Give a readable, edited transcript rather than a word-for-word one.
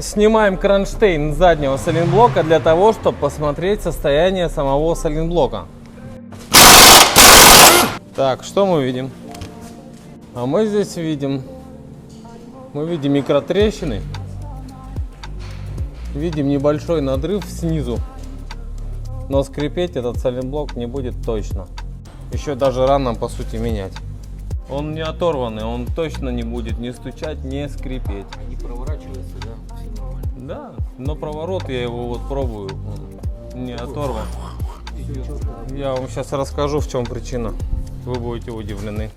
Снимаем кронштейн заднего сайлентблока для того, чтобы посмотреть состояние самого сайлентблока. Так, что мы видим? А мы здесь видим микротрещины, видим небольшой надрыв снизу, но скрипеть этот сайлентблок не будет точно. Еще даже рано по сути менять. Он не оторванный, он точно не будет ни стучать, ни скрипеть. Не проворачивается, да? Все нормально. Да, но проворот я его вот пробую, он не оторван. Я вам сейчас расскажу, в чем причина. Вы будете удивлены.